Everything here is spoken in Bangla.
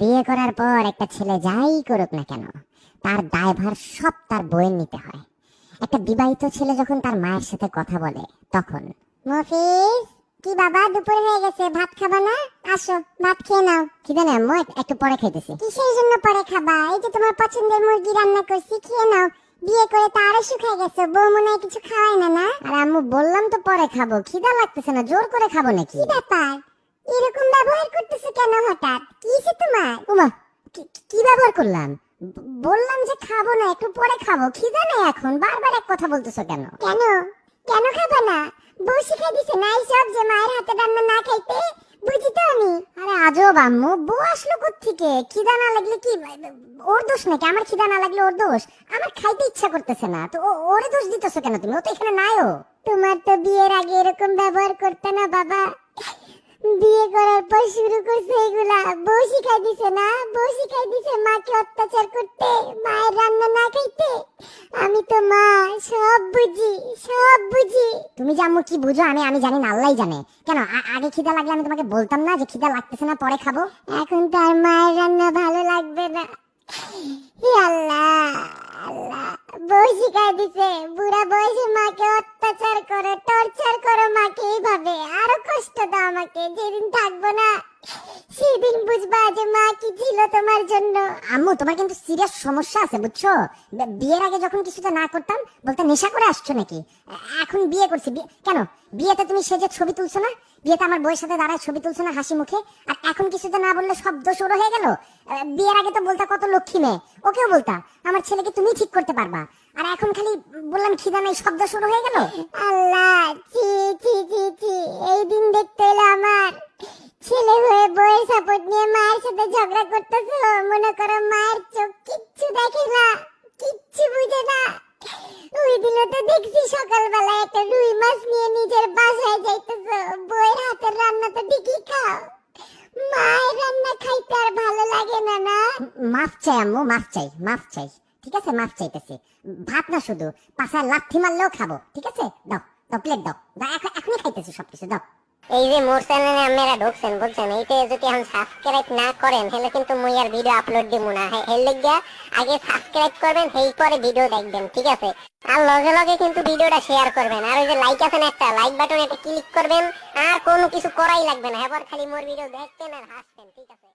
বিয়ে করার পর একটা ছেলে যাই করুক না কেন, তার দায়ভার সব তার বউয়ের নিতে হয়। একটা বিবাহিত ছেলে যখন তার মায়ের সাথে কথা বলে তখন, মফিজ, কি বাবা, দুপুর হয়ে গেছে, ভাত খাবা না? আসো, ভাত খেয়ে নাও। খিদে নেই আম্মু, একটু পরে খাইতেছি। কিসের জন্য পরে খাবা? এই যে তোমার পছন্দের মুরগি রান্না করছি, খেয়ে নাও। বিয়ে করে তো আরো শুকাই গেছে, বউ মনে হয় কিছু খাওয়াই না। না আরে আম্মু, বললাম তো পরে খাবো, খিদা লাগতেছে না, জোর করে খাবো নাকি? কি ব্যাপার, এরকম ব্যবহার করতেছো কেন হঠাৎ? কি হইছে তোমার? ওমা, কি ব্যবহার করলাম? বললাম যে খাবো না, একটু পরে খাবো, খিদা নেই এখন, বারবার এক কথা বলতেছো কেন? কেন কেন খাবা না? বউ শিখাই দিছে না এইসব, যে মায়ের হাতে রান্না না খাইতে? বুঝি তো আমি। আরে আজব আম্মু, বউ আসলো কোত্থেকে? খিদা না লাগলে কি ওর দোষ নাকি? আমার খিদা না লাগলে ওর দোষ? আমার খাইতে ইচ্ছা করতেছে না তো ওরে দোষ দিতেছো কেন তুমি? ও তো এখানে নাইও। তোমার তো বিয়ের আগে এরকম ব্যবহার করতে না বাবা, বিয়ে করার পর শুরু করছে এগুলা। বউ শিখাই দিছে না? বউ শিখাই দিছে মাকে অত্যাচার করতে, মায়ের রান্না না খাইতে। আমি তো মা, সব বুঝি, সব বুঝি। তুমি যে আম্মু কি বুঝো আমি জানি না, আল্লাহই জানে। কেন আগে খিদা লাগলে আমি তোমাকে বলতাম না যে খিদা লাগতেছে না, পরে খাবো? এখন তো আর মায়ের রান্না ভালো লাগবে না। হে আল্লাহ, আল্লাহ, বউ শিখাই দিছে বুড়া বয়সে মাকে অত্যাচার করো, টর্চার করো মাকে এইভাবে, আরো কষ্ট দাও আমাকে। যেদিন থাকবো না সেদিন বুঝবা যে মা কি ছিল তোমার জন্য। আম্মু, তোমার কিন্তু সিরিয়াস সমস্যা আছে বুঝছো? বিয়ের আগে যখন কিছুটা না করতাম বলতে নেশা করে আসছো নাকি? এখন বিয়ে করছি, কেন বিয়েতে তুমি সেজে ছবি তুলছো না? বিয়েতে আমার বউয়ের সাথে দাঁড়ায় ছবি তুলছো না হাসি মুখে? আর এখন কিছুতে না বললে সব দোষ ওর হয়ে গেল? বিয়ের আগে তো বলতা কত লক্ষ্মী মেয়ে, ওকেও বলতা আমার ছেলেকে তুমি ঠিক করতে পারবা, আর এখন খালি বললাম খিদা নাই, শব্দ শুরু হয়ে গেল। আল্লাহ, ছি ছি ছি ছি, এই দিন দেখতে এলো আমার। ছেলে হয়ে বউয়ের সাপোর্ট নিয়ে মায়ের সাথে ঝগড়া করতেছো, মনে করো মায়ের চোখ কিচ্ছু দেখে না, কিচ্ছু বুঝে না। ওই দিনে তো দেখছি সকালবেলা একটা রুই মাছ নিয়ে নিজের বাসায় যাইতেছো, বউয়ের হাতের রান্না তো ঠিকই খাও, মায়ের রান্না খাইতে আর ভালো লাগে না। না, মাফ চাই আম্মু, মাফ চাই, মাফ চাই। ঠিক আছে, মাফ চাইতেছি। ভাত না শুধু, পাছায় লাথি মারলেও খাবো। ঠিক আছে, দাও দাও, প্লেট দাও, এখনই খাইতেছি সবকিছু, দাও। এই যে মোর চ্যানেলে আপনারা ঢুকছেন বুঝছেন, এইতে যদি এখন সাবস্ক্রাইব না করেন তাহলে কিন্তু মুই আর ভিডিও আপলোড দিব না। এর লাগিয়া আগে সাবস্ক্রাইব করবেন, সেই পরে ভিডিও দেখবেন, ঠিক আছে? আর লগে লগে কিন্তু ভিডিওটা শেয়ার করবেন, আর ওই যে লাইক আছে না, একটা লাইক বাটন, এটা ক্লিক করবেন, আর কোনো কিছু করাই লাগবে না। এবার খালি মোর ভিডিও দেখবেন আর হাসবেন, ঠিক আছে?